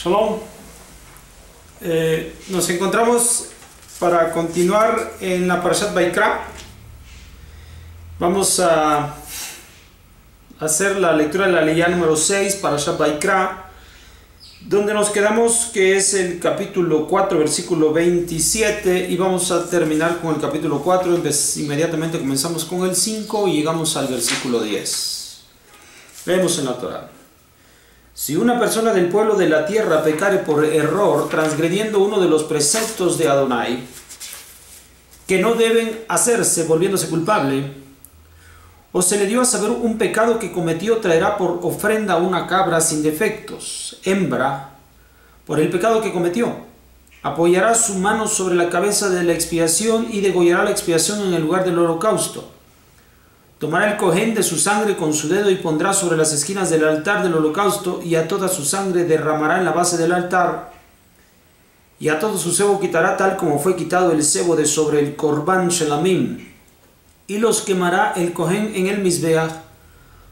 Shalom. Nos encontramos para continuar en la Parashat Vaikra. Vamos a hacer la lectura de la Aliyá número 6, Parashat Vaikra, donde nos quedamos, que es el capítulo 4, versículo 27, y vamos a terminar con el capítulo 4. Inmediatamente comenzamos con el 5 y llegamos al versículo 10. Leemos en la Torah. Si una persona del pueblo de la tierra pecare por error, transgrediendo uno de los preceptos de Adonai, que no deben hacerse volviéndose culpable, o se le dio a saber un pecado que cometió, traerá por ofrenda una cabra sin defectos, hembra, por el pecado que cometió. Apoyará su mano sobre la cabeza de la expiación y degollará la expiación en el lugar del holocausto. Tomará el cojén de su sangre con su dedo y pondrá sobre las esquinas del altar del holocausto, y a toda su sangre derramará en la base del altar, y a todo su sebo quitará tal como fue quitado el sebo de sobre el Korban Shelamim, y los quemará el cojén en el Mizbeach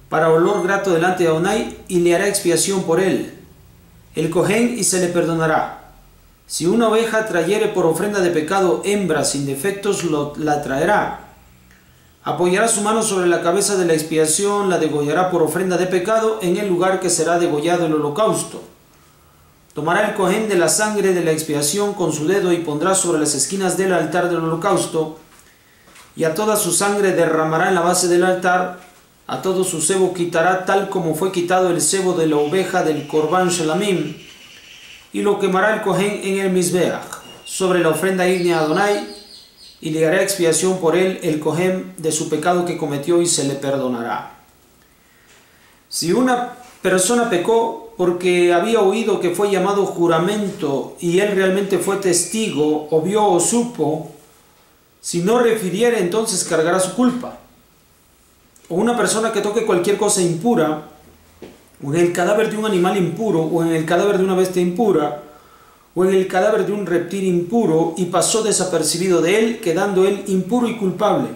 para olor grato delante de Adonai, y le hará expiación por él, el cojén, y se le perdonará. Si una oveja trayere por ofrenda de pecado hembra sin defectos, la traerá. Apoyará su mano sobre la cabeza de la expiación, la degollará por ofrenda de pecado en el lugar que será degollado el holocausto. Tomará el cojén de la sangre de la expiación con su dedo y pondrá sobre las esquinas del altar del holocausto, y a toda su sangre derramará en la base del altar, a todo su sebo quitará tal como fue quitado el sebo de la oveja del Korban Shelamim, y lo quemará el cojén en el Mizbeach, sobre la ofrenda ígnea a Adonai, y le hará expiación por él el cojén de su pecado que cometió, y se le perdonará. Si una persona pecó porque había oído que fue llamado juramento y él realmente fue testigo, o vio o supo, si no refiriere, entonces cargará su culpa. O una persona que toque cualquier cosa impura, o en el cadáver de un animal impuro, o en el cadáver de una bestia impura, o en el cadáver de un reptil impuro, y pasó desapercibido de él, quedando él impuro y culpable.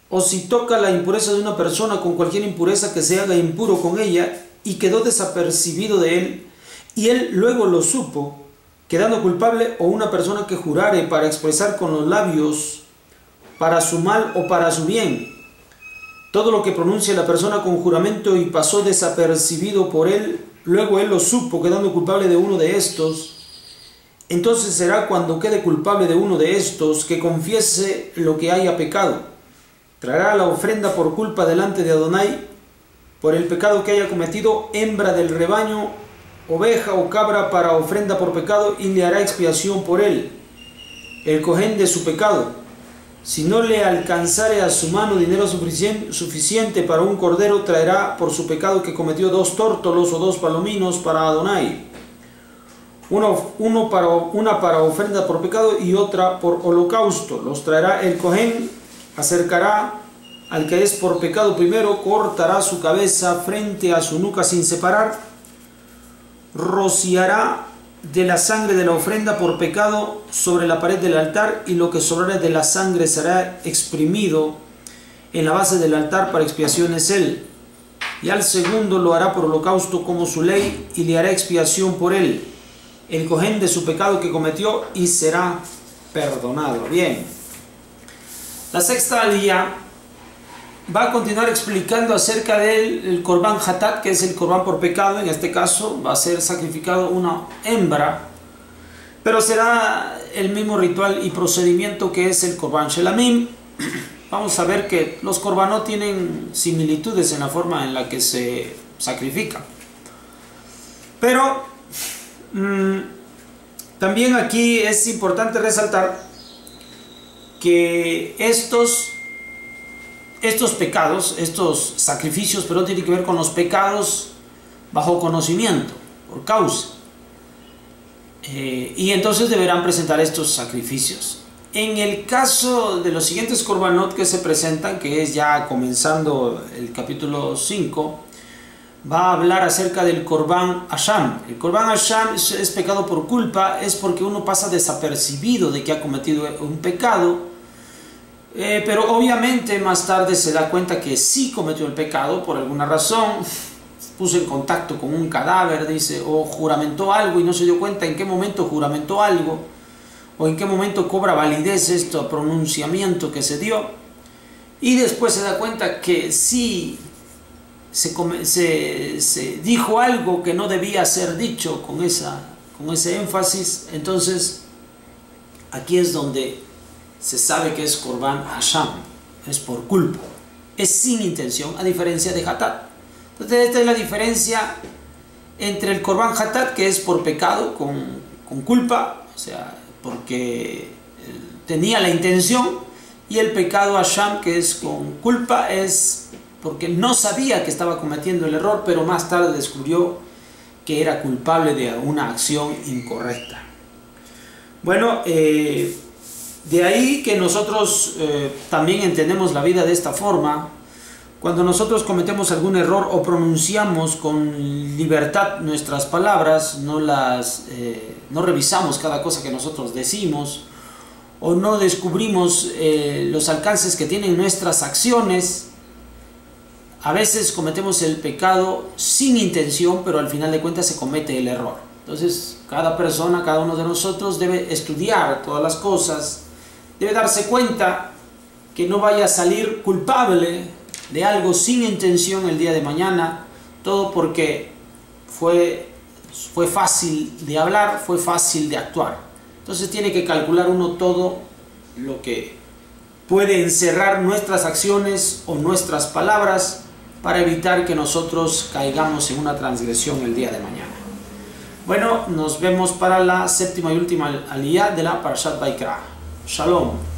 O si toca la impureza de una persona con cualquier impureza que se haga impuro con ella, y quedó desapercibido de él, y él luego lo supo, quedando culpable. O una persona que jurare para expresar con los labios para su mal o para su bien todo lo que pronuncia la persona con juramento, y pasó desapercibido por él, luego él lo supo, quedando culpable de uno de estos, entonces será, cuando quede culpable de uno de estos, que confiese lo que haya pecado. Traerá la ofrenda por culpa delante de Adonai por el pecado que haya cometido, hembra del rebaño, oveja o cabra para ofrenda por pecado, y le hará expiación por él, el cojén de su pecado. Si no le alcanzare a su mano dinero suficiente para un cordero, traerá por su pecado que cometió 2 tórtolos o 2 palominos para Adonai, una para ofrenda por pecado y otra por holocausto. Los traerá el cojén, acercará al que es por pecado primero, cortará su cabeza frente a su nuca sin separar, rociará de la sangre de la ofrenda por pecado sobre la pared del altar, y lo que sobrare de la sangre será exprimido en la base del altar para expiación es él. Y al segundo lo hará por holocausto como su ley, y le hará expiación por él, el cojén de su pecado que cometió, y será perdonado. Bien, la sexta aliyá va a continuar explicando acerca del Korban Hatat, que es el Korban por pecado. En este caso va a ser sacrificado una hembra, pero será el mismo ritual y procedimiento que es el Korban Shelamim. Vamos a ver que los Korbanot tienen similitudes en la forma en la que se sacrifican. Pero también aquí es importante resaltar que estos pecados, estos sacrificios, pero tienen que ver con los pecados bajo conocimiento, por causa. Y entonces deberán presentar estos sacrificios. En el caso de los siguientes korbanot que se presentan, que es ya comenzando el capítulo 5, va a hablar acerca del Korban Asham. El Korban Asham es pecado por culpa, es porque uno pasa desapercibido de que ha cometido un pecado. Pero obviamente más tarde se da cuenta que sí cometió el pecado por alguna razón, puso en contacto con un cadáver, dice, o juramentó algo y no se dio cuenta en qué momento juramentó algo, o en qué momento cobra validez esto, pronunciamiento que se dio, y después se da cuenta que sí se dijo algo que no debía ser dicho con ese énfasis. Entonces aquí es donde se sabe que es Korban Hasham, es por culpa, es sin intención, a diferencia de Hatat. Entonces esta es la diferencia entre el Korban Hatat, que es por pecado, con culpa, o sea, porque tenía la intención, y el pecado Hasham, que es con culpa, es porque no sabía que estaba cometiendo el error, pero más tarde descubrió que era culpable de una acción incorrecta. Bueno, de ahí que nosotros también entendemos la vida de esta forma. Cuando nosotros cometemos algún error o pronunciamos con libertad nuestras palabras, no revisamos cada cosa que nosotros decimos, o no descubrimos los alcances que tienen nuestras acciones, a veces cometemos el pecado sin intención, pero al final de cuentas se comete el error. Entonces cada persona, cada uno de nosotros debe estudiar todas las cosas, debe darse cuenta que no vaya a salir culpable de algo sin intención el día de mañana, todo porque fue fácil de hablar, fue fácil de actuar. Entonces tiene que calcular uno todo lo que puede encerrar nuestras acciones o nuestras palabras para evitar que nosotros caigamos en una transgresión el día de mañana. Bueno, nos vemos para la séptima y última aliyá de la Parashat Vaikra. Shalom.